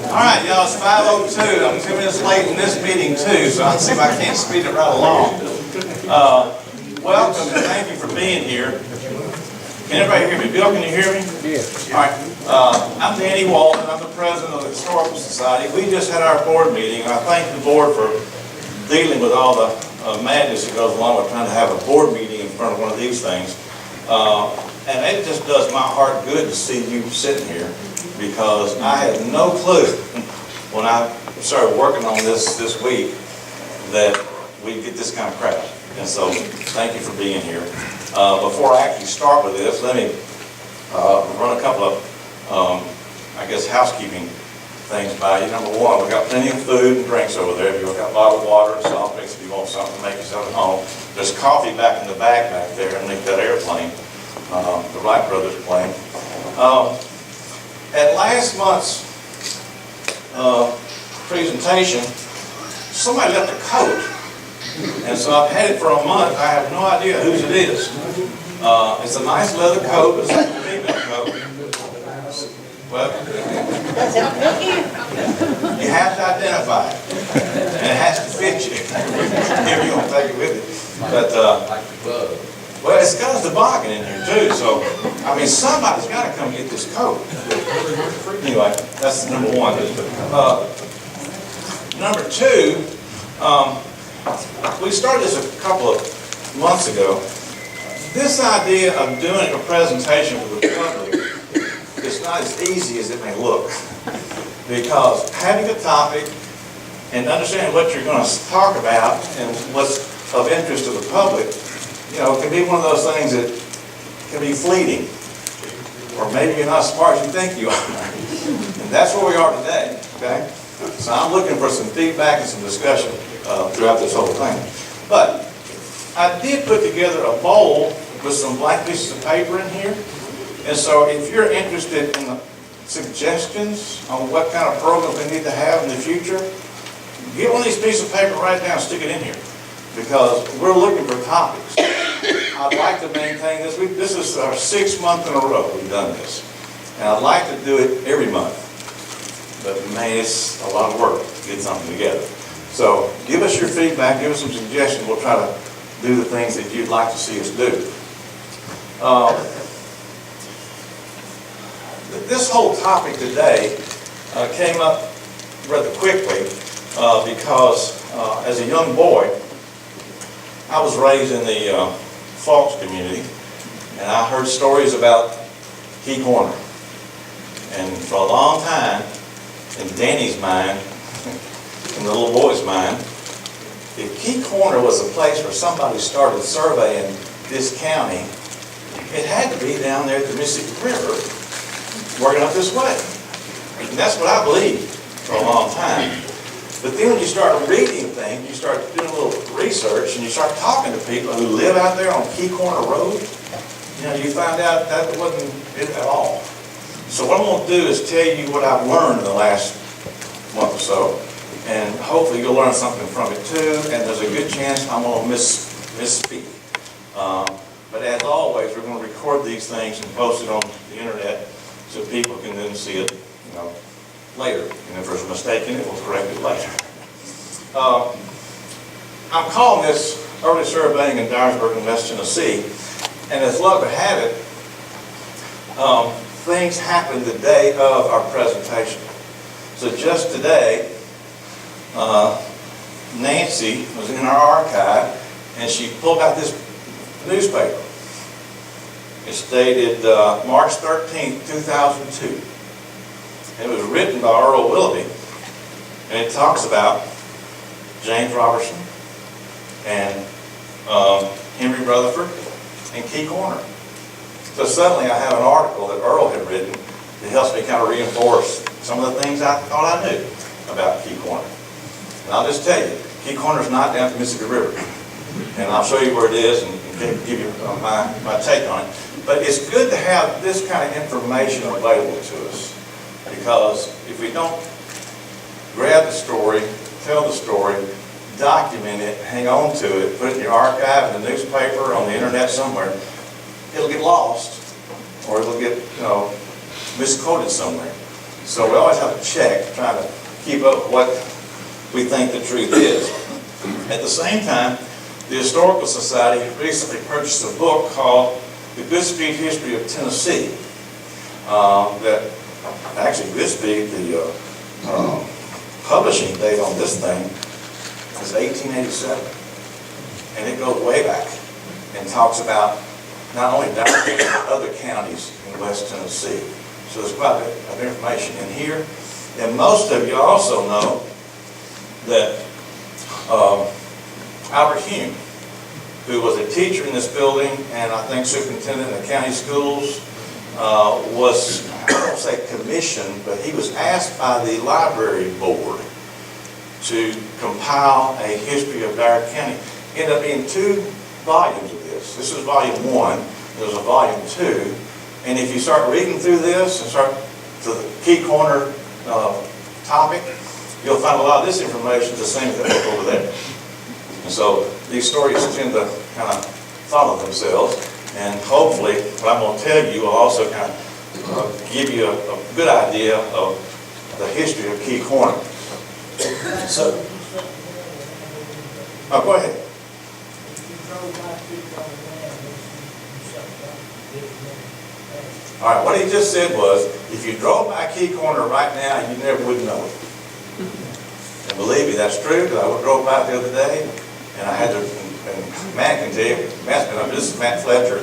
All right, y'all, it's 5:02. I'm 2 minutes late in this meeting too, so I'll see if I can't speed it right along. Welcome and thank you for being here. Can everybody hear me? Bill, can you hear me? Yes. All right. I'm Danny Walton. I'm the president of the Historical Society. We just had our board meeting, and I thank the board for dealing with all the madness that goes along with trying to have a board meeting in front of one of these things. And it just does my heart good to see you sitting here, because I had no clue when I started working on this week that we'd get this kind of crowd. And so thank you for being here. Before I actually start with this, let me run a couple of, I guess, housekeeping things by you. Number one, we got plenty of food and drinks over there. If you've got bottled water and soft drinks, if you want something to make yourself at home. There's coffee back in the bag back there underneath that airplane, the Wright brothers plane. At last month's presentation, somebody left a coat. And so I've had it for a month. I have no idea whose it is. It's a nice leather coat. It's a female coat. Well, you have to identify it. And it has to fit you. If you're going to take it with you. But, well, it's got a toboggan in here too. So, I mean, somebody's got to come get this coat. Anyway, that's number one. Number two, we started this a couple of months ago. This idea of doing a presentation for the public is not as easy as it may look, because having a topic and understanding what you're going to talk about and what's of interest to the public, you know, can be one of those things that can be fleeting, or maybe you're not as smart as you think you are. And that's where we are today, okay? So I'm looking for some feedback and some discussion throughout this whole thing. But I did put together a bowl with some blank pieces of paper in here. And so if you're interested in the suggestions on what kind of program we need to have in the future, get one of these pieces of paper, write it down, stick it in here. Because we're looking for topics. I'd like to maintain this. This is our 6th month in a row we've done this. And I'd like to do it every month. But man, it's a lot of work to get something together. So give us your feedback, give us some suggestions. We'll try to do the things that you'd like to see us do. This whole topic today came up rather quickly because as a young boy, I was raised in the Falls community, and I heard stories about Key Corner. And for a long time, in Danny's mind, in the little boy's mind, if Key Corner was a place where somebody started surveying this county, it had to be down there at the Mississippi River, working up this way. And that's what I believed for a long time. But then when you start reading things, you start doing a little research, and you start talking to people who live out there on Key Corner Road, you know, you find out that wasn't it at all. So what I'm going to do is tell you what I've learned in the last month or so, and hopefully you'll learn something from it too, and there's a good chance I'm going to misspeak. But as always, we're going to record these things and post it on the internet so people can then see it, you know, later. And if there's a mistake in it, we'll correct it later. I'm calling this Early Surveying in Dyersburg and West Tennessee, and as luck would have it, things happened the day of our presentation. So just today, Nancy was in our archive, and she pulled out this newspaper. It's dated March 13th, 2002. It was written by Earl Willoughby, and it talks about James Robertson and Henry Rutherford and Key Corner. So suddenly I have an article that Earl had written that helps me kind of reinforce some of the things I thought I knew about Key Corner. And I'll just tell you, Key Corner is not down at the Mississippi River. And I'll show you where it is and give you my take on it. But it's good to have this kind of information available to us, because if we don't grab the story, tell the story, document it, hang on to it, put it in your archive, in the newspaper, on the internet somewhere, it'll get lost, or it'll get, misquoted somewhere. So we always have to check, trying to keep up with what we think the truth is. At the same time, the Historical Society recently purchased a book called The Goodspeed History of Tennessee. That actually Goodspeed, the publishing date on this thing is 1887. And it goes way back and talks about not only Dyer County, but other counties in West Tennessee. So there's quite a bit of information in here. And most of you also know that Albert Hume, who was a teacher in this building and I think superintendent in the county schools, was, I don't say commissioned, but he was asked by the library board to compile a history of Dyer County. Ended up being 2 volumes of this. This is volume 1. There's a volume 2. And if you start reading through this and start to the key corner topic, you'll find a lot of this information the same as that over there. And so these stories tend to kind of follow themselves. And hopefully what I'm going to tell you will also kind of give you a good idea of the history of Key Corner. So, go ahead. All right, what he just said was, if you drove by Key Corner right now, you never would know it. And believe me, that's true, because I drove by it the other day, and I had to, and Matt can tell you, this is Matt Fletcher,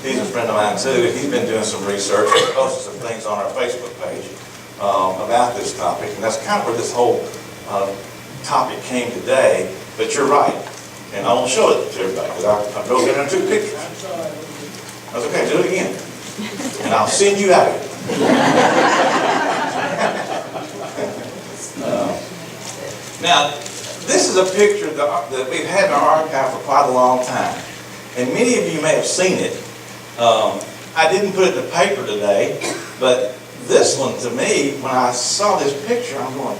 he's a friend of mine too, he's been doing some research, and posted some things on our Facebook page about this topic, and that's kind of where this whole topic came today, but you're right, and I won't show it to everybody, because I drove in and took pictures. That's okay, do it again. And I'll send you out here. Now, this is a picture that we've had in our archive for quite a long time. And many of you may have seen it. I didn't put it in the paper today, but this one to me, when I saw this picture, I'm going,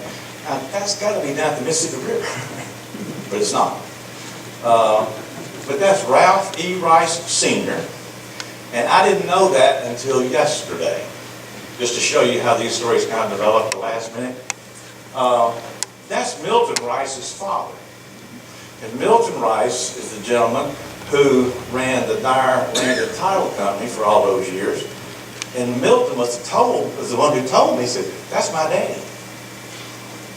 that's got to be down at the Mississippi River. But it's not. But that's Ralph E. Rice Sr., and I didn't know that until yesterday, just to show you how these stories kind of developed at the last minute. That's Milton Rice's father. And Milton Rice is the gentleman who ran the Dyer Land and Title Company for all those years. And Milton was the one who told me, he said, that's my daddy.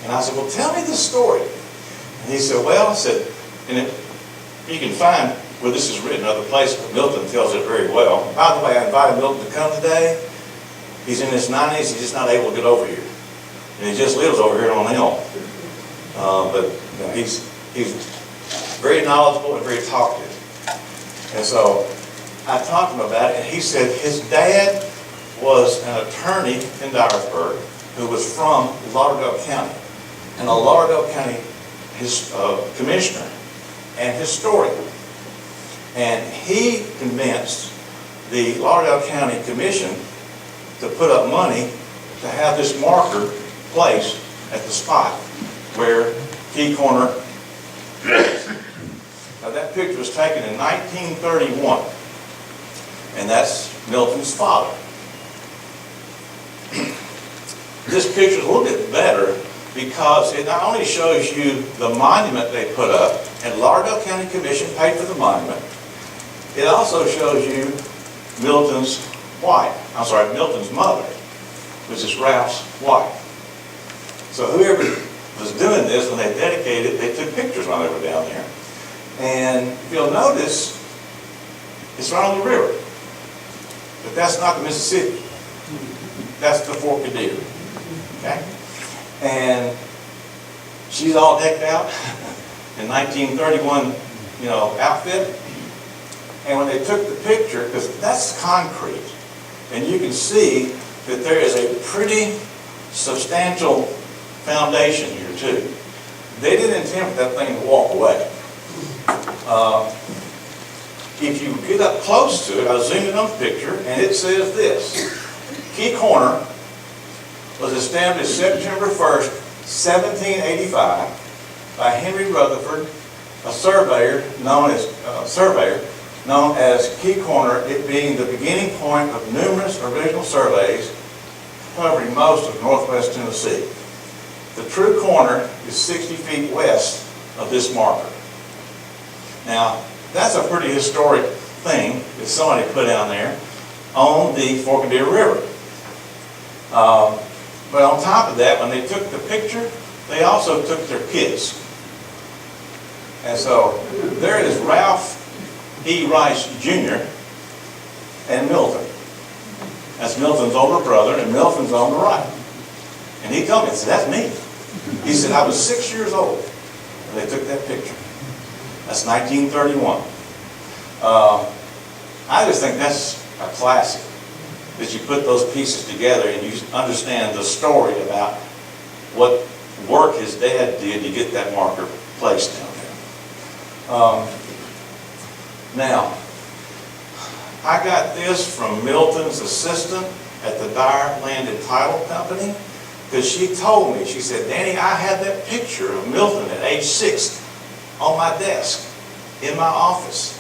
And I said, well, tell me the story. And he said, well, I said, and you can find where this is written in other places, but Milton tells it very well. By the way, I invited Milton to come today. He's in his 90s, he's just not able to get over here. And he just lives over here on the hill. But you know, he's very knowledgeable and very talkative. And so I talked to him about it, and he said his dad was an attorney in Dyersburg who was from Lauderdale County. And a Lauderdale County commissioner and historian. And he convinced the Lauderdale County Commission to put up money to have this marker placed at the spot where Key Corner is. Now that picture was taken in 1931, and that's Milton's father. This picture is a little bit better because it not only shows you the monument they put up, and Lauderdale County Commission paid for the monument, it also shows you Milton's mother, which is Ralph's wife. So whoever was doing this, when they dedicated it, they took pictures while they were down there. And if you'll notice, it's right on the river. But that's not the Mississippi. That's the Fork of Deer. Okay? And she's all decked out in 1931, outfit. And when they took the picture, because that's concrete, and you can see that there is a pretty substantial foundation here too. They didn't intend for that thing to walk away. If you get up close to it, I zoomed in on the picture, and it says this: Key Corner was established September 1st, 1785 by Henry Rutherford, a surveyor known as Key Corner, it being the beginning point of numerous original surveys covering most of northwest Tennessee. The true corner is 60 feet west of this marker. Now, that's a pretty historic thing that somebody put down there on the Fork of Deer River. But on top of that, when they took the picture, they also took their kids. And so there is Ralph E. Rice Jr. and Milton. That's Milton's older brother, and Milton's on the right. And he told me, he said, that's me. He said, I was 6 years old when they took that picture. That's 1931. I just think that's a classic, that you put those pieces together and you understand the story about what work his dad did to get that marker placed down there. Now, I got this from Milton's assistant at the Dyer Land and Title Company, because she told me, she said, Danny, I had that picture of Milton at age 6 on my desk in my office,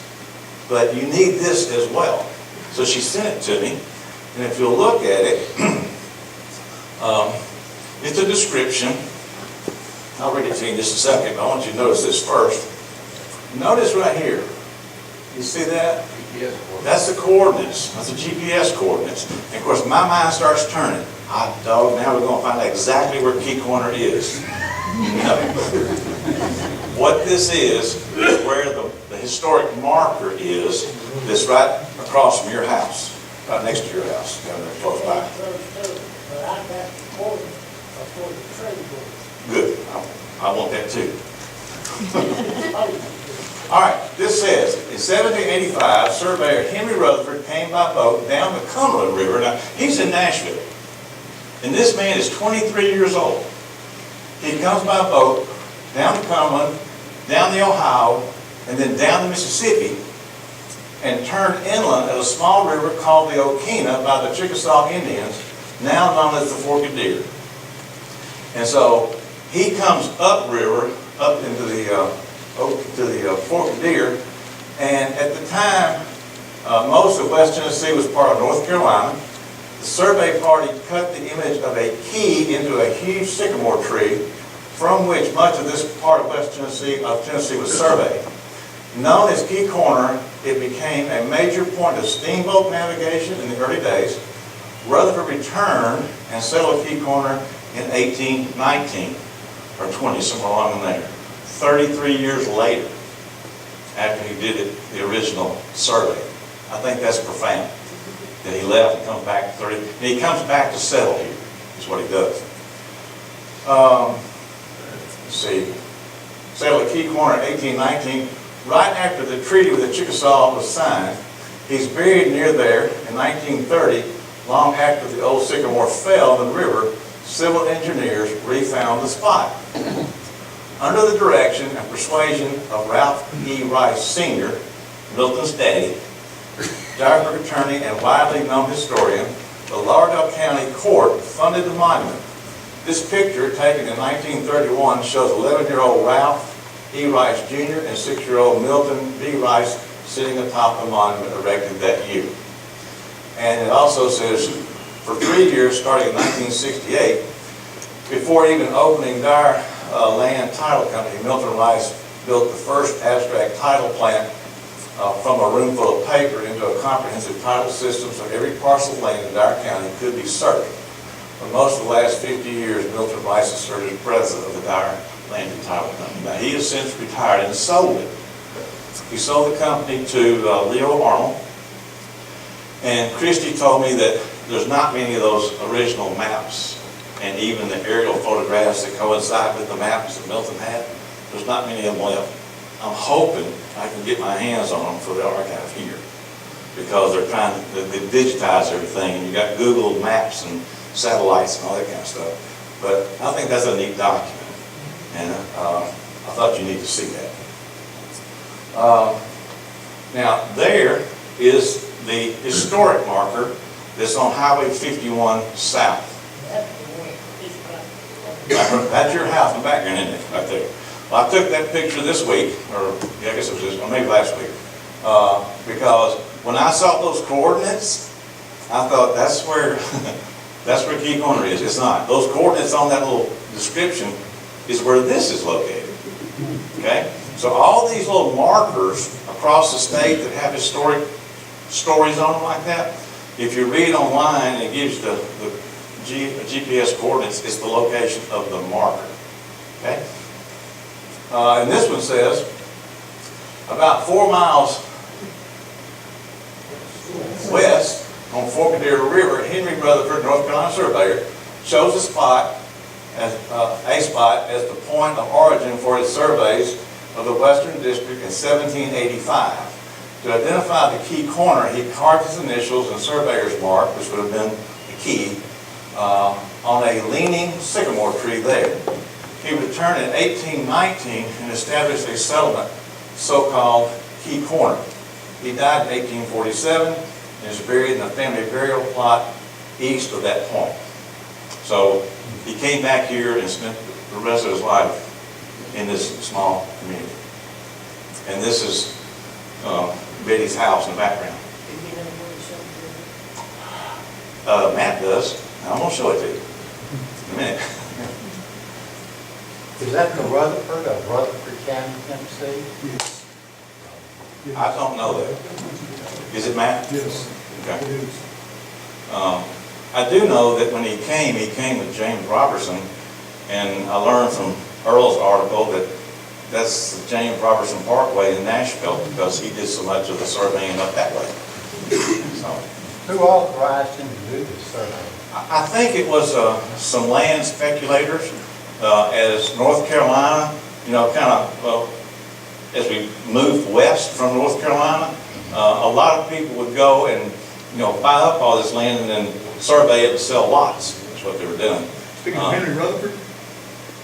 but you need this as well. So she sent it to me, and if you'll look at it, it's a description. I'll read it to you in just a second, but I want you to notice this first. Notice right here, you see that? That's the coordinates. That's the GPS coordinates. And of course, my mind starts turning. Hot dog, now we're going to find out exactly where Key Corner is. No. What this is where the historic marker is that's right across from your house, right next to your house, down there close by. Good. I want that too. All right, this says, in 1785, surveyor Henry Rutherford came by boat down the Cumberland River. Now, he's in Nashville, and this man is 23 years old. He comes by boat down the Cumberland, down the Ohio, and then down the Mississippi, and turned inland at a small river called the Okina by the Chickasaw Indians, now known as the Fork of Deer. And so he comes upriver, up into the Fork of Deer, and at the time, most of West Tennessee was part of North Carolina. The survey party cut the image of a key into a huge sycamore tree, from which much of this part of West Tennessee was surveyed. Known as Key Corner, it became a major point of steamboat navigation in the early days. Rutherford returned and settled Key Corner in 1819, or 20, somewhere along in there. 33 years later, after he did it, the original survey. I think that's profound, that he left and comes back to 30, and he comes back to settle here, is what he does. Let's see, settled at Key Corner in 1819, right after the treaty with the Chickasaw was signed. He's buried near there in 1930, long after the old sycamore fell in the river. Civil engineers refound the spot. Under the direction and persuasion of Ralph E. Rice Sr., Milton's daddy, Dyer attorney and widely known historian, the Lauderdale County Court funded the monument. This picture, taken in 1931, shows 11-year-old Ralph E. Rice Jr. and 6-year-old Milton B. Rice sitting atop the monument erected that year. And it also says, for 3 years, starting in 1968, before even opening Dyer Land Title Company, Milton Rice built the first abstract title plant from a room full of paper into a comprehensive title system so every parcel of land in Dyer County could be searched. For most of the last 50 years, Milton Rice has served as president of the Dyer Land and Title Company. Now, he has since retired and sold it. He sold the company to Leo Arnold. And Christy told me that there's not many of those original maps and even the aerial photographs that coincide with the maps that Milton had. There's not many of them left. I'm hoping I can get my hands on them for the archive here, because they're trying to they digitize everything, and you got Google Maps and satellites and all that kind of stuff. But I think that's a neat document, and I thought you need to see that. Now there is the historic marker that's on Highway 51 South. That's your house in the background, isn't it? Right there. Well, I took that picture this week, or yeah, I guess it was this one, maybe last week, because when I saw those coordinates, I thought that's where That's where key corner is. It's not. Those coordinates on that little description is where this is located. Okay? So all these little markers across the state that have historic stories on them like that, if you read online, it gives you the GPS coordinates. It's the location of the marker. Okay? And this one says, about 4 miles west on Fork of Deer River, Henry Rutherford, North Carolina surveyor, chose a spot as the point of origin for his surveys of the Western District in 1785. To identify the key corner, he carved his initials and surveyor's mark, which would have been the key, on a leaning sycamore tree there. He would return in 1819 and establish a settlement, so-called Key Corner. He died in 1847 and is buried in a family burial plot east of that point. So he came back here and spent the rest of his life in this small community. And this is Betty's house in the background. Matt does. I'm going to show it to you in a minute. Is that the Rutherford of Rutherford County, Tennessee? Yes. Yes. I don't know that. Is it Matt? Yes. Okay. It is. I do know that when he came with James Robertson, and I learned from Earl's article that that's the James Robertson Parkway in Nashville because he did so much of the surveying up that way. So, Who authorized him to do this survey? I think it was some land speculators as North Carolina, as we moved west from North Carolina, a lot of people would go and, buy up all this land and then survey it and sell lots. That's what they were doing. Speaking of Henry Rutherford?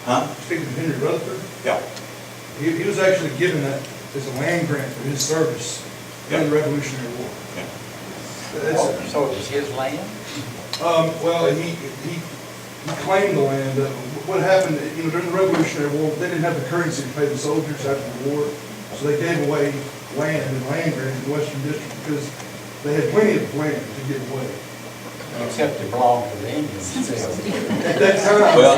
Huh? Speaking of Henry Rutherford? Yeah. He was actually given that as a land grant for his service in the Revolutionary War. Yeah. So it was his land? Well, he claimed the land. What happened, during the Revolutionary War, they didn't have the currency to pay the soldiers after the war, so they gave away land and land grant in the Western District because they had plenty of land to give away. Except it belonged to the Indians. At that time. Well,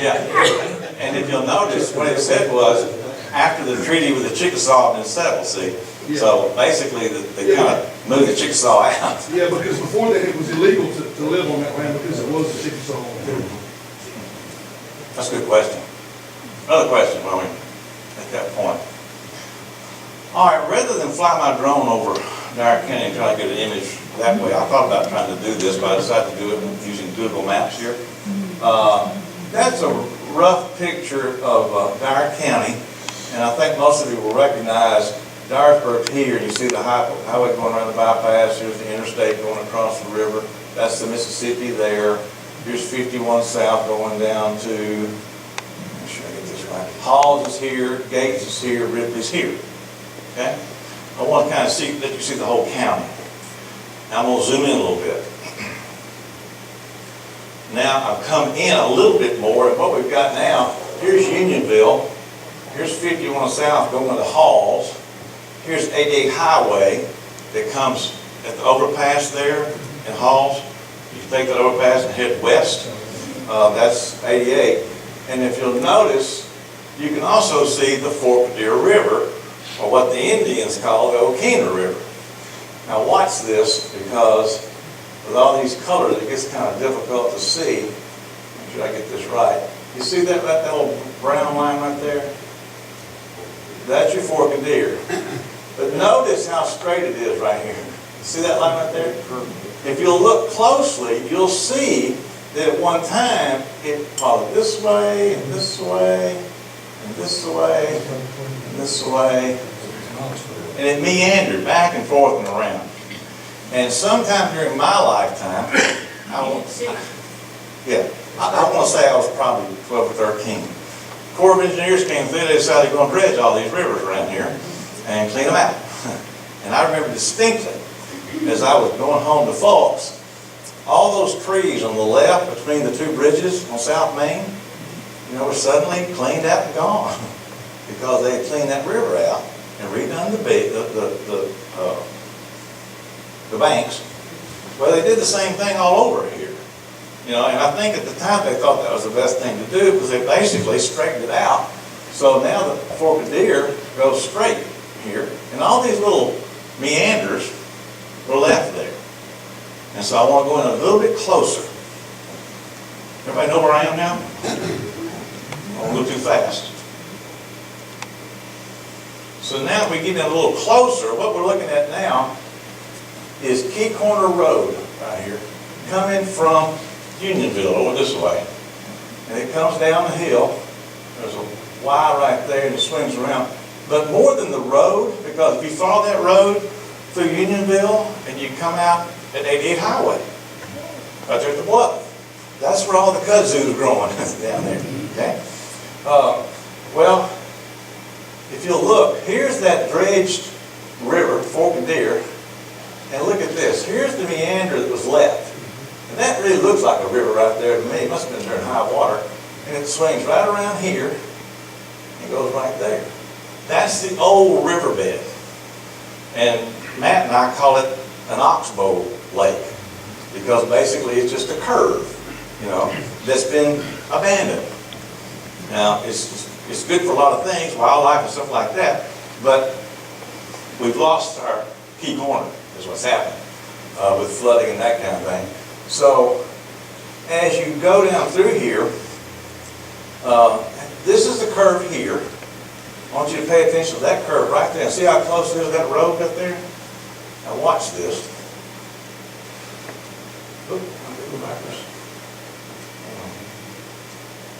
yeah. And if you'll notice, what it said was, after the treaty with the Chickasaw had been settled, see? Yeah. So basically, they kind of moved the Chickasaw out. Yeah, because before that, it was illegal to live on that land because it was the Chickasaw. That's a good question. Another question while we're at that point. All right, rather than fly my drone over Dyer County and try to get an image that way, I thought about trying to do this, but I decided to do it using Google Maps here. That's a rough picture of Dyer County, and I think most of you will recognize Dyersburg here. You see the highway going around the bypass. Here's the interstate going across the river. That's the Mississippi there. Here's 51 South going down to, make sure I get this right. Halls is here, Gates is here, Ripley's here. Okay? I want to kind of let you see the whole county. Now I'm going to zoom in a little bit. Now I've come in a little bit more, and what we've got now, here's Unionville, here's 51 South going to Halls, here's 88 Highway that comes at the overpass there in Halls. You can take that overpass and head west. That's 88. And if you'll notice, you can also see the Fork of Deer River, or what the Indians call the Okina River. Now watch this, because with all these colors, it gets kind of difficult to see. Make sure I get this right. You see that little brown line right there? That's your Fork of Deer. But notice how straight it is right here. See that line right there? If you'll look closely, you'll see that at one time it followed this way, and this way, and this way, and this way. And it meandered back and forth and around. And sometime during my lifetime, I want to say I was probably 12 or 13. Corps of Engineers came through, they decided to go and dredge all these rivers around here and clean them out. And I remember distinctly, as I was going home to Falls, all those trees on the left between the two bridges on South Main, were suddenly cleaned out and gone because they had cleaned that river out and redone the banks. Well, they did the same thing all over here. You know, and I think at the time they thought that was the best thing to do because they basically straightened it out. So now the Fork of Deer goes straight here, and all these little meanders were left there. And so I want to go in a little bit closer. Everybody know where I am now? I won't go too fast. So now if we get in a little closer, what we're looking at now is Key Corner Road right here, coming from Unionville over this way. And it comes down the hill. There's a Y right there and it swings around. But more than the road, because if you follow that road through Unionville and you come out at 88 Highway, right there at the bluff, that's where all the kudzu's growing down there. Okay? Well, if you'll look, here's that dredged river, Fork of Deer, and look at this. Here's the meander that was left. And that really looks like a river right there to me. It must have been during high water. And it swings right around here and goes right there. That's the old riverbed. And Matt and I call it an oxbow lake because basically it's just a curve, you know, that's been abandoned. Now, it's good for a lot of things, wildlife and stuff like that, but we've lost our key corner, is what's happening, with flooding and that kind of thing. So, as you go down through here, this is the curve here. I want you to pay attention to that curve right there. See how close it is to that road up there? Now watch this. Oop, I'm going to go backwards.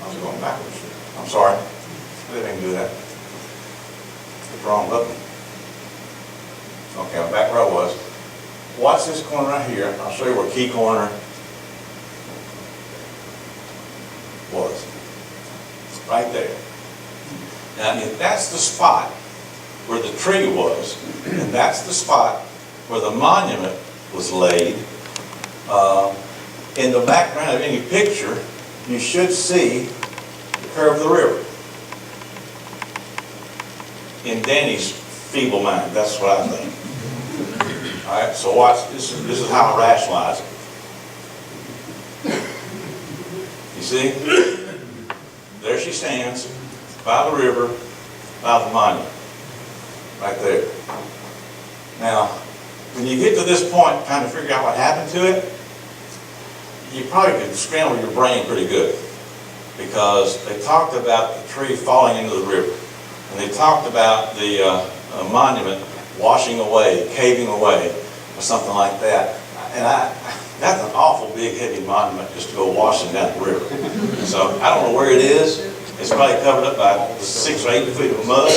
I was going backwards. I'm sorry. I didn't even do that. Hit the wrong button. Okay, I'm back where I was. Watch this corner right here. I'll show you where Key Corner was. It's right there. Now, if that's the spot where the tree was, and that's the spot where the monument was laid, in the background of any picture, you should see the curve of the river. In Danny's feeble mind, that's what I think. All right, so watch, this is how I rationalize it. You see? There she stands, by the river, by the monument, right there. Now, when you get to this point, trying to figure out what happened to it, you probably could scramble your brain pretty good, because they talked about the tree falling into the river, and they talked about the monument washing away, caving away, or something like that. And that's an awful big, heavy monument just to go washing down the river. So I don't know where it is. It's probably covered up by 6 or 8 feet of mud.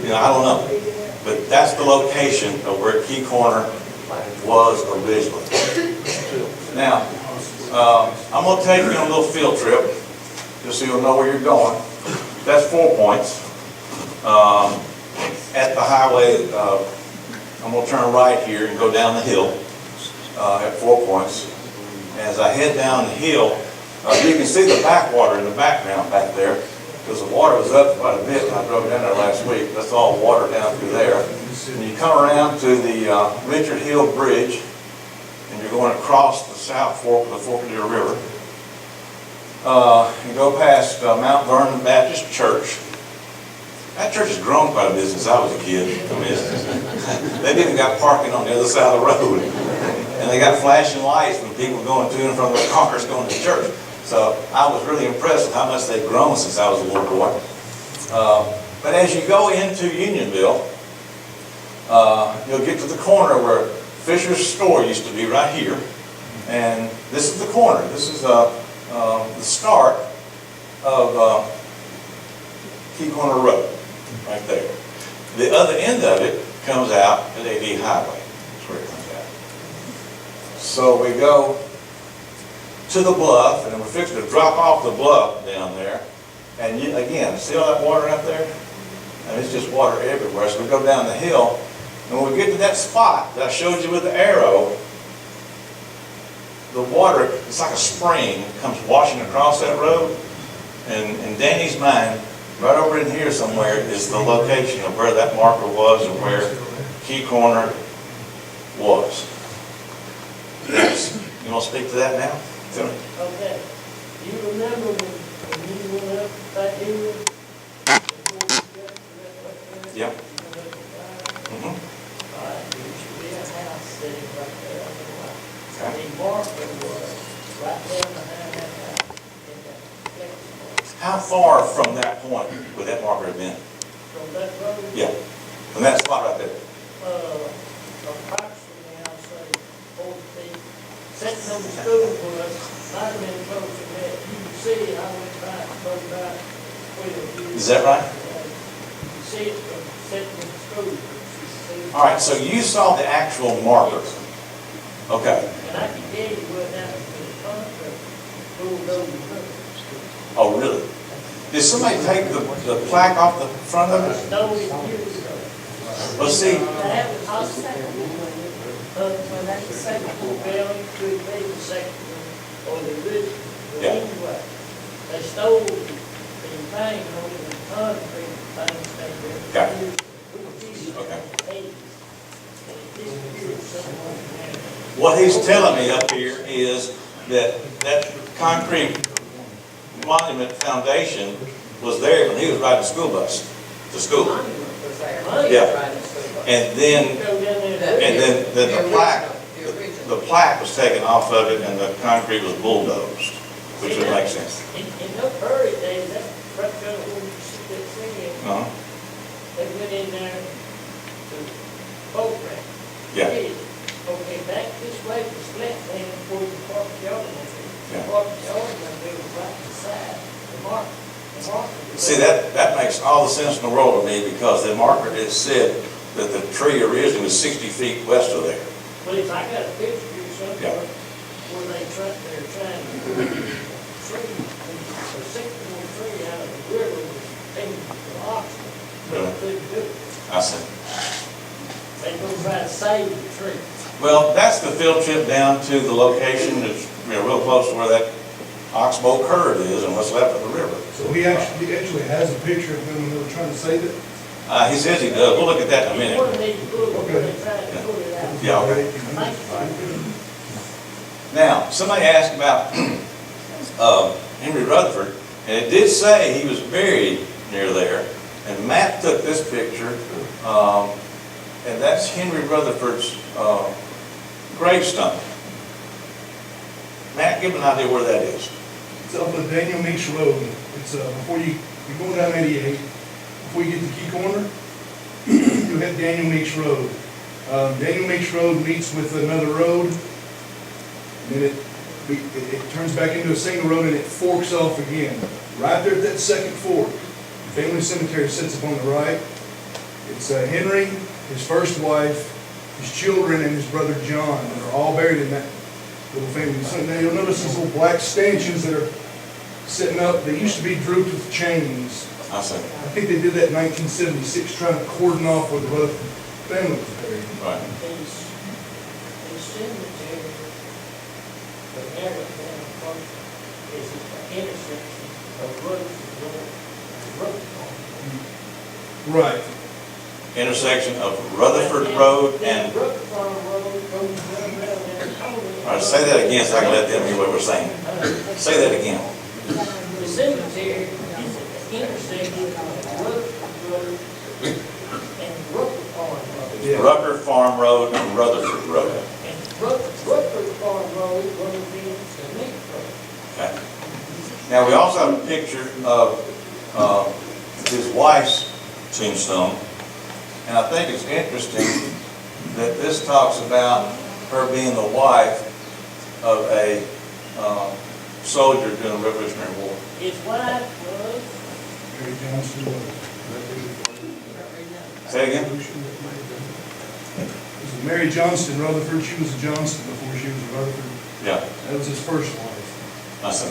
You know, I don't know. But that's the location of where Key Corner was originally. Now, I'm going to take you on a little field trip, just so you'll know where you're going. That's 4 points. At the highway, I'm going to turn right here and go down the hill at 4 points. As I head down the hill, you can see the backwater in the background back there, because the water was up quite a bit when I drove down there last week. That's all water down through there. And you come around to the Richard Hill Bridge, and you're going across the South Fork of the Fork of Deer River. You go past Mount Vernon Baptist Church. That church has grown quite a bit since I was a kid. I mean, they've even got parking on the other side of the road. And they got flashing lights when people going to and from their cars going to church. So I was really impressed with how much they've grown since I was a little boy. But as you go into Unionville, you'll get to the corner where Fisher's store used to be right here. And this is the corner. This is the start of Key Corner Road, right there. The other end of it comes out at 88 Highway. That's where it comes out. So we go to the bluff, and we're fixing to drop off the bluff down there. And you, again, see all that water out there? And it's just water everywhere. So we go down the hill, and when we get to that spot that I showed you with the arrow, the water, it's like a spring, comes washing across that road. And in Danny's mind, right over in here somewhere is the location of where that marker was and where Key Corner was. Yes. You want to speak to that now? Tell me. Okay, you remember when you went up that hill? Yeah. All Mm-hmm. right, there should be a house sitting right there on the right. Okay. The marker was right down behind that house. in that flex mark. How far from that point would that marker have been? From that road? Yeah, from that spot right there. Approximately, I'll say, 40 feet. Sitting on the school bus, might have been closer than that. You can see it, I went by, drove by, 12 years. Is that right? You see it from sitting in the school bus. You see it. All right, so you saw the actual marker. Okay. And I can tell you what happened to the contract, bulldozer truck. Oh, really? Did somebody take the plaque off the front of it? Stole it years ago. Well, see, That was our second one. When that's the second one, well, it could be the second one, or the original. But Yeah. anyway, they stole the thing over the concrete, things they did. Got it. Okay. And it disappeared somewhere. what he's telling me up here is that that concrete monument foundation was there when he was riding the school bus to school. Yeah. And then, Go down there. and then the plaque was taken off of it and the concrete was bulldozed, which would make sense. In no hurry, Dave, that truck gun, when you see that thing, Uh-huh. they went in there to boat ramp. Yeah. Okay, back this way, the flat land before the park yard. Yeah. The park yard, and they were right beside the mark. The marker. See, that makes all the sense in the world to me because the marker has said that the tree originally was 60 feet west of there. But if I got a picture here Yeah. somewhere where they're trying to pull the tree, a sycamore tree out of the river was taken to Oxford, but Really? they couldn't do it. I said, They go try to save the tree. well, that's the field trip down to the location that's, real close to where that oxbow curve is and what's left of the river. So he actually has a picture of them when they were trying to save it. He says he does. We'll look at that in a One of minute. these books where they tried to pull it out. Yeah, okay. Thank you. Now, somebody asked about Henry Rutherford, and it did say he was buried near there. And Matt took this picture, and that's Henry Rutherford's gravestone. Matt, give an idea where that is. It's up on Daniel Meeks Road. It's before you're going down 88, before you get to Key Corner, you hit Daniel Meeks Road. Daniel Meeks Road meets with another road, and then it turns back into a single road and it forks off again. Right there at that second fork, family cemetery sits up on the right. It's Henry, his first wife, his children, and his brother John. They're all buried in that little family. So now you'll notice these little black stanchions that are sitting up. They used to be drooped with chains. I see. I think they did that in 1976, trying to cordon off where the Rutherford family was buried. Right. These cemetery, the narrow down part is the intersection of roads and road. Right. Intersection of Rutherford Road and, Brook Farm Road goes down there. all right, say that again so I can let them hear what we're saying. Say that again. The cemetery is at the intersection of Rutherford Road and Brook Farm Road. Yeah. Rucker Farm Road and Rutherford Road. And Rutherford Farm Road runs into Meek Road. Okay. Now, we also have a picture of his wife's tombstone, and I think it's interesting that this talks about her being the wife of a soldier during the Revolutionary War. His wife was, Mary Johnston. Say again? This is Mary Johnston Rutherford. She was a Johnston before she was a Rutherford. Yeah, That was his first wife. I see.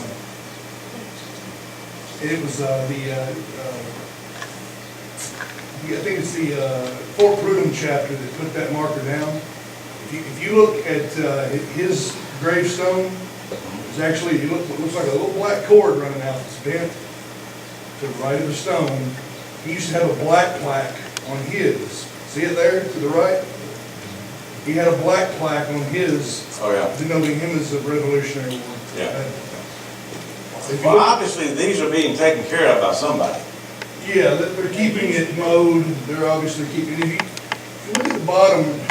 It was I think it's the Fort Prudhomme chapter that put that marker down. If you look at his gravestone, it's actually, it looks like a little black cord running out. It's bent to the right of the stone. He used to have a black plaque on his. See it there to the right? He had a black plaque on his, Oh, yeah. denoting him as a Revolutionary War. Yeah. If you Well, look- obviously, these are being taken care of by somebody. Yeah, they're keeping it mowed, they're obviously keeping, if you look at the bottom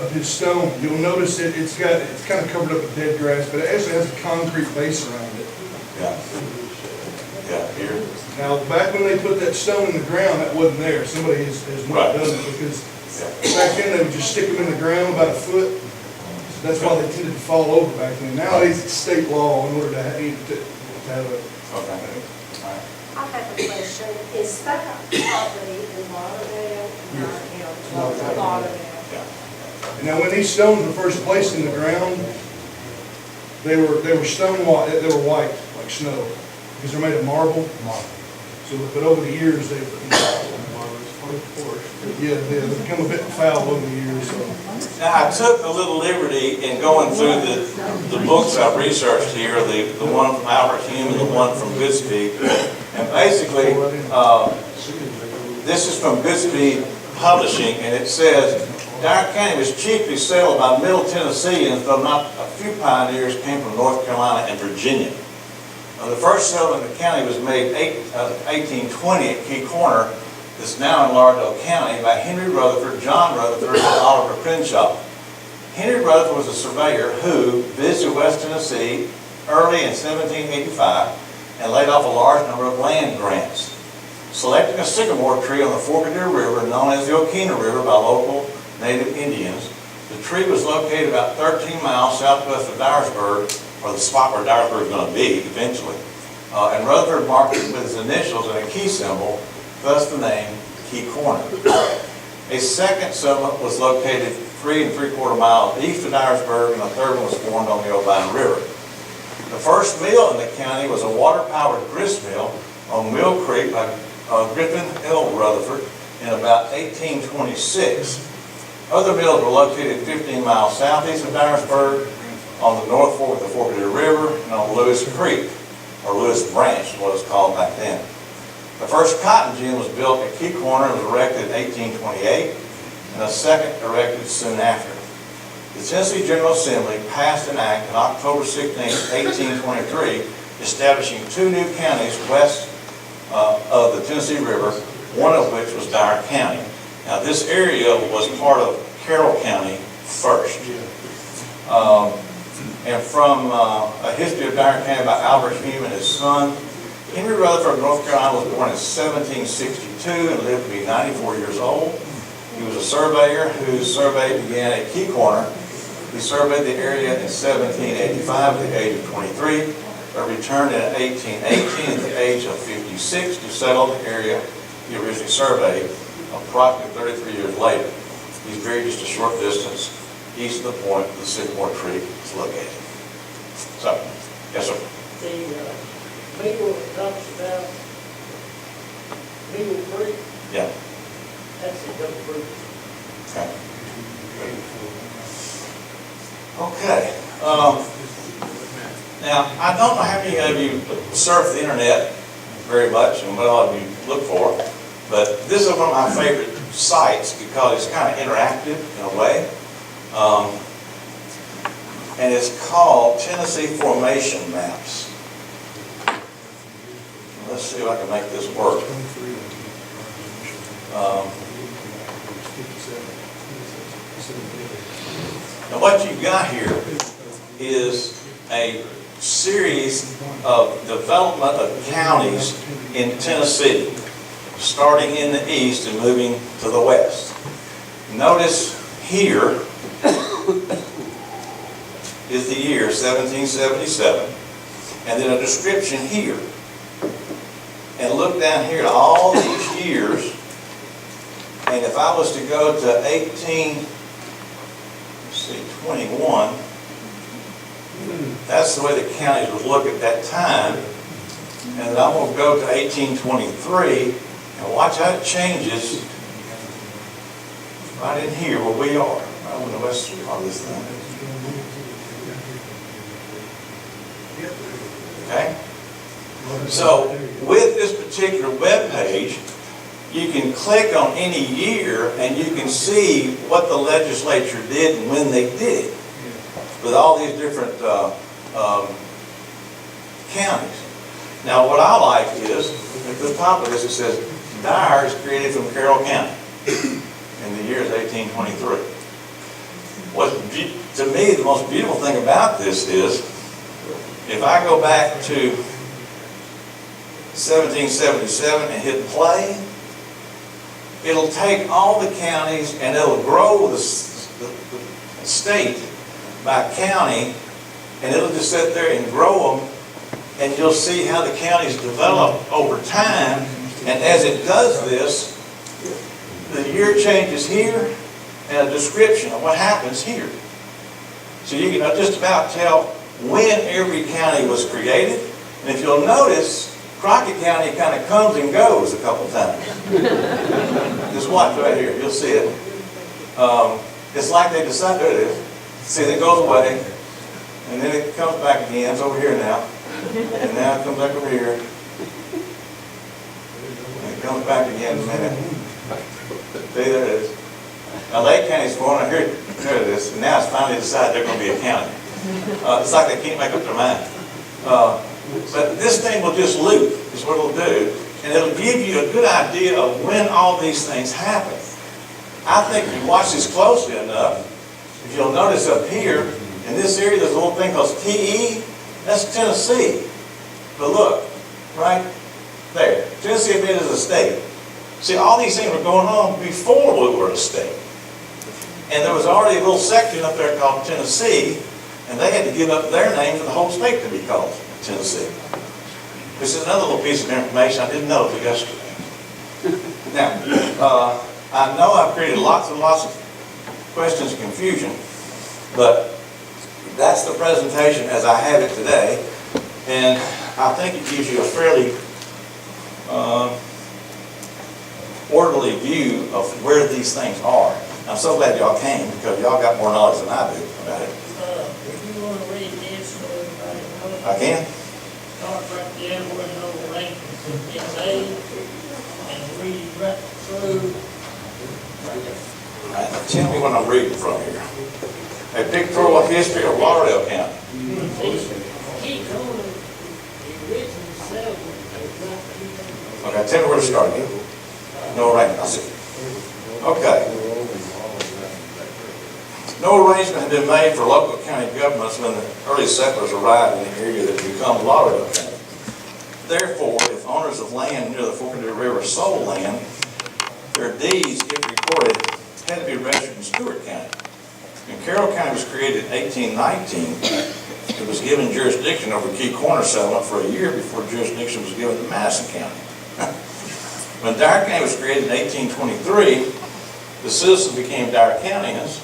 of his stone, you'll notice that it's kind of covered up with dead grass, but it actually has a concrete base around it. Yeah. Yeah, here. Now, back when they put that stone in the ground, that wasn't there, somebody has Right. not done it, because Yeah. back then, they would just stick them in the ground about a foot. That's why they tended to fall over back then. Nowadays, it's state law in order to have a. Okay. I have a question. Is that property in Lauderdale? Lauderdale. Yeah. Now, when these stones were first placed in the ground, they were stone white, they were white, like snow, because they're made of marble. So, but over the years, they've become a bit foul over the years, so. Now, I took a little liberty in going through the books I've researched here, the one from Albert Hume and the one from Goodspeed. And basically, this is from Goodspeed Publishing, and it says, Dyer County was chiefly settled by Middle Tennesseans, though not a few pioneers came from North Carolina and Virginia. The first settlement in the county was made 1820 at Key Corner, that's now in Lauderdale County, by Henry Rutherford, John Rutherford, and Oliver Crenshaw. Henry Rutherford was a surveyor who visited West Tennessee early in 1785 and laid off a large number of land grants. Selecting a sycamore tree on the Fork of Deer River, known as the Okina River by local native Indians, the tree was located about 13 miles southwest of Dyersburg, or the spot where Dyersburg is going to be eventually. And Rutherford marked it with his initials and a key symbol, thus the name Key Corner. A second settlement was located 3 3/4 miles east of Dyersburg, and a third one was formed on the Obion River. The first mill in the county was a water-powered grist mill on Mill Creek by Griffin L. Rutherford in about 1826. Other mills were located 15 miles southeast of Dyersburg, on the North Fork of the Fork of the River, and on Lewis Creek, or Lewis Branch is what it's called back then. The first cotton gin was built at Key Corner and was erected in 1828, and a second erected soon after. The Tennessee General Assembly passed an act on October 16, 1823, establishing 2 new counties west of the Tennessee River, one of which was Dyer County. Now, this area was part of Carroll County first. And from A History of Dyer County by Albert Hume and his son, Henry Rutherford of North Carolina was born in 1762 and lived to be 94 years old. He was a surveyor whose survey began at Key Corner. He surveyed the area in 1785 at the age of 23, but returned in 1818 at the age of 56 to settle the area he originally surveyed approximately 33 years later. He's buried just a short distance east of the point the sycamore tree is located. So, yes, sir. The Meagle that talks about Meagle Creek, Yeah. that's the Duck Creek. Okay. Okay. Now, I don't know how many of you surf the internet very much and what all of you look for, but this is one of my favorite sites because it's kind of interactive in a way. And it's called Tennessee Formation Maps. Let's see if I can make this work. Now what you've got here is a series of development of counties in Tennessee, starting in the east and moving to the west. Notice here is the year 1777, and then a description here. And look down here at all these years, and if I was to go to 21, that's the way the counties would look at that time. And then I'm going to go to 1823, and watch how it changes right in here where we are, right on the western part of this thing. Okay? So, with this particular web page, you can click on any year and you can see what the legislature did and when they did it, with all these different counties. Now, what I like is, at the top of this, it says, Dyer is created from Carroll County in the years 1823. To me, the most beautiful thing about this is, if I go back to 1777 and hit play, it'll take all the counties and it'll grow the state by county, and it'll just sit there and grow them, and you'll see how the counties develop over time. And as it does this, the year changes here and a description of what happens here. So you can just about tell when every county was created. And if you'll notice, Crockett County kind of comes and goes a couple times. Just watch right here, you'll see it. It's like they decide, there it is. See, it goes away, and then it comes back again. It's over here now. And now it comes back over here. And it comes back again in a minute. See, there it is. Now Lake County's going, here it is. And now it's finally decided they're going to be a county. It's like they can't make up their mind. But this thing will just loop, is what it'll do. And it'll give you a good idea of when all these things happen. I think if you watch this closely enough, if you'll notice up here, in this area, there's a little thing called TE. That's Tennessee. But look, right there. Tennessee admitted as a state. See, all these things were going on before we were a state. And there was already a little section up there called Tennessee, and they had to give up their name for the whole state to be called Tennessee. This is another little piece of information I didn't know until yesterday. Now, I know I've created lots and lots of questions and confusion, but that's the presentation as I have it today, and I think it gives you a fairly orderly view of where these things are. I'm so glad y'all came, because y'all got more knowledge than I do about it. If you want to read this, so everybody knows. I can? Start right there where the old rankings is A, and read right through. Right there. All right, tell me what I'm reading from here. A pictorial history of Lauderdale County. Key corner, the original settlement is right here. Okay, tell me where to start again. No arrangement, I see. Okay. No arrangement had been made for local county governments when the early settlers arrived in the area that became Lauderdale County. Therefore, if owners of land near the Fork of the River sold land, their deeds, if recorded, had to be registered in Stewart County. When Carroll County was created in 1819, it was given jurisdiction over Key Corner settlement for a year before jurisdiction was given to Madison County. When Dyer County was created in 1823, the citizens became Dyer Countyans,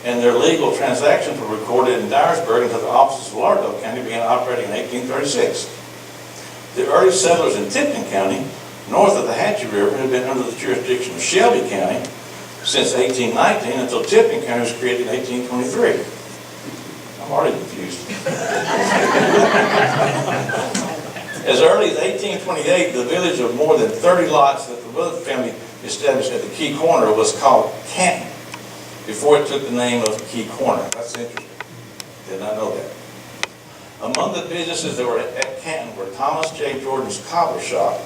and their legal transactions were recorded in Dyersburg until the offices of Lauderdale County began operating in 1836. The early settlers in Tipton County, north of the Hatchie River, had been under the jurisdiction of Shelby County since 1819 until Tipton County was created in 1823. I'm already confused. As early as 1828, the village of more than 30 lots that the Willard family established at the Key Corner was called Canton, before it took the name of Key Corner. That's interesting. Did not know that. Among the businesses that were at Canton were Thomas J. Jordan's Cobbler Shop,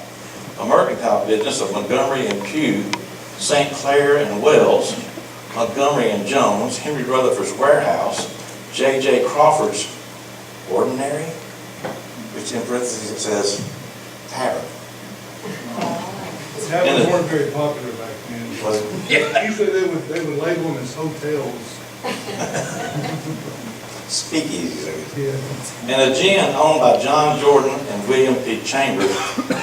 a mercantile business of Montgomery and Pugh, St. Clair and Wells, Montgomery and Jones, Henry Rutherford's Warehouse, J.J. Crawford's Ordinary, which in parentheses it says Tavern. Taverns weren't very popular back then. Was Usually they would label them as hotels. speakeasies. Yeah. And a gin owned by John Jordan and William P. Chambers,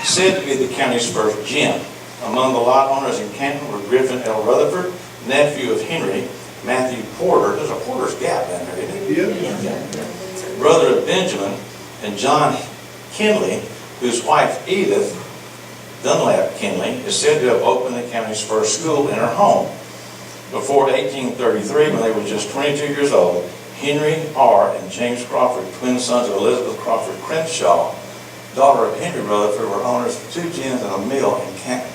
said to be the county's first gin. Among the lot owners in Canton were Griffin L. Rutherford, nephew of Henry, Matthew Porter. There's a Porter's Gap down there, isn't it? Yeah. Brother of Benjamin, and John Kinley, whose wife Edith Dunlap Kinley is said to have opened the county's first school in her home. Before 1833, when they were just 22 years old, Henry R. and James Crawford, twin sons of Elizabeth Crawford Crenshaw, daughter of Henry Rutherford, were owners of 2 gins and a mill in Canton.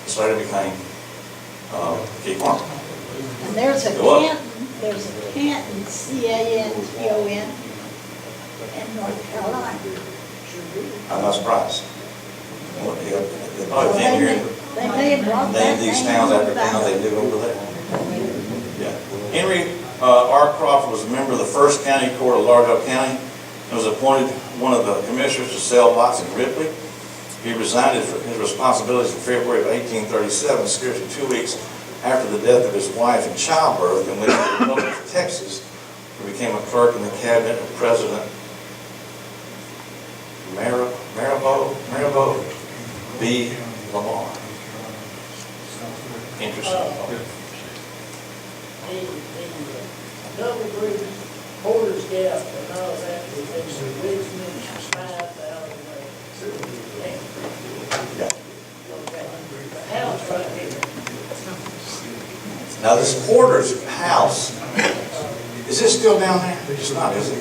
This later became Key Corner. And there's a Canton, C-A-N-T-O-N, in North Carolina. I'm not surprised. Well, they probably came here and They may have brought that named these name towns after back. towns they knew over there. Yeah. Henry R. Crawford was a member of the First County Court of Lauderdale County and was appointed one of the commissioners to sell lots in Ripley. He resigned his responsibilities in February of 1837, scarcely 2 weeks after the death of his wife in childbirth, and went to the Republic of Texas, where he became a clerk in the cabinet of President Maribel B. Lamar. Interesting. The double group, Porter's Gap, and all that, was in the Richmond, 5,000 Yeah. The house right here. Now this Porter's house, is this still down there? It's not, is it?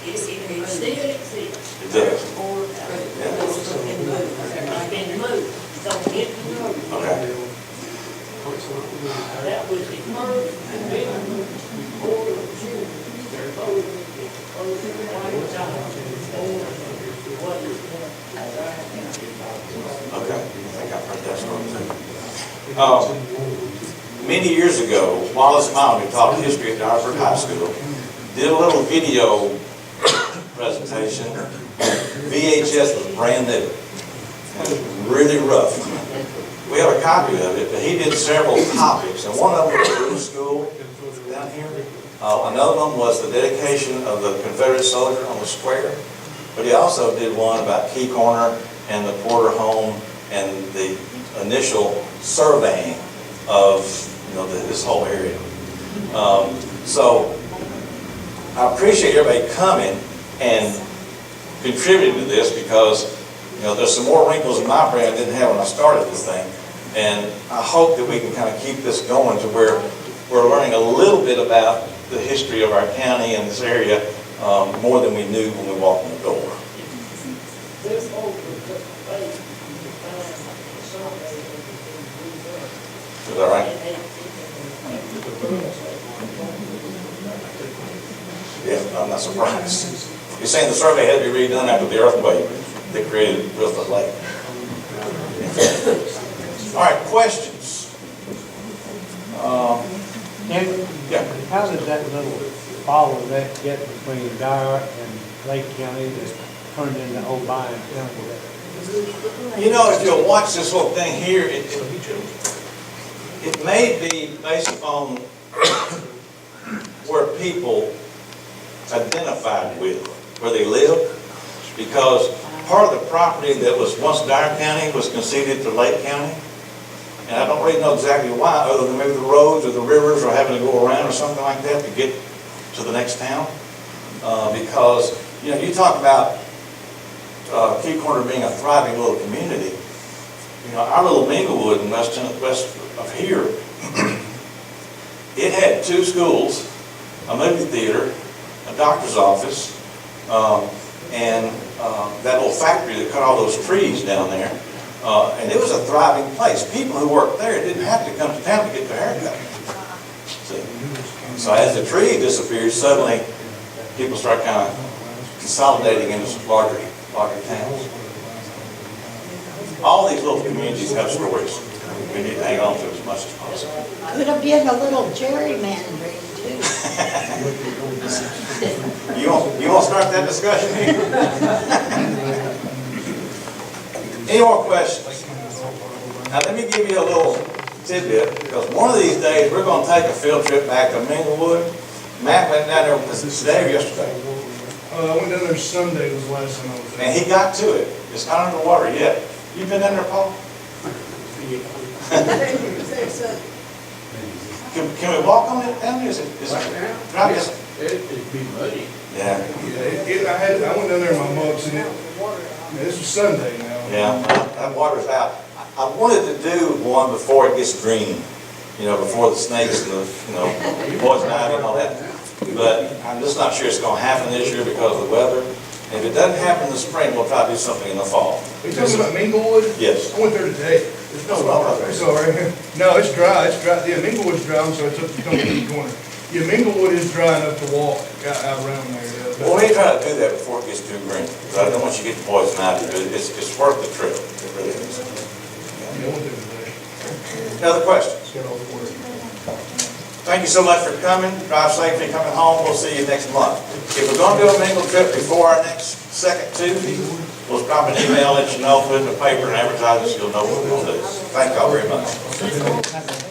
It still exists. It does. It's been moved, so it moved. Okay. That was the first building Porter Junior. Okay, I think I've heard that story too. Many years ago, Wallace Mountain, who taught history at Dyer High School, did a little video presentation. VHS was brand new. It was really rough. We have a copy of it, but he did several topics, and one of them was the school down here. Another one was the dedication of the Confederate soldier on the square, but he also did one about Key Corner and the Porter home and the initial surveying of this whole area. So I appreciate everybody coming and contributing to this, because there's some more wrinkles in my brain I didn't have when I started this thing, and I hope that we can kind of keep this going to where we're learning a little bit about the history of our county and this area more than we knew when we walked in the door. This over the face, the time, the survey, Is that right? Yeah, I'm not surprised. You're saying the survey had to be redone after the earthquake that created Wilford Lake. All right, questions? Yeah. How did that little follow that get between Dyer and Lake County that turned into Obion County? If you'll watch this whole thing here, it may be based upon where people identified with, where they lived, because part of the property that was once Dyer County was conceded to Lake County, and I don't really know exactly why, other than maybe the roads or the rivers or having to go around or something like that to get to the next town. Because, you talk about Key Corner being a thriving little community. Our little Minglewood in west of here, it had 2 schools, a movie theater, a doctor's office, and that little factory that cut all those trees down there. And it was a thriving place. People who worked there didn't have to come to town to get their hair cut. See? So as the tree disappeared, suddenly people start kind of consolidating into larger towns. All these little communities have stories. We need to hang on to as much as possible. Could have been a little gerrymandering too. You want to start that discussion here? Any more questions? Now let me give you a little tidbit, because one of these days we're going to take a field trip back to Minglewood. Matt went down there today or yesterday. I went down there Sunday was the last time I was there. And he got to it. It's not underwater yet. You been down there, Paul? Can we walk on it down there? Is it dry? It'd be muddy. Yeah. I went down there in my mugs, and this was Sunday now. Yeah, that water's out. I wanted to do one before it gets green, before the snakes and the, poison ivy and all that. But I'm just not sure it's going to happen this year because of the weather. If it doesn't happen in the spring, we'll try to do something in the fall. Are you talking about Minglewood? Yes. I went there today. There's no water there. It's all right. No, it's dry. Yeah, Minglewood's dry, so I took the company corner. Yeah, Minglewood is dry enough to walk out around there. Yeah. Well, we ain't trying to do that before it gets too green, because I don't want you to get the poison out of it. It's worth the trip. It really is. Any other questions? Thank you so much for coming. Drive safely coming home. We'll see you next month. If we're going to do a mingle trip before our next second Tuesday, we'll drop an email, let you know, put it in the paper and advertise it, so you'll know what we're going to do. Thank y'all very much.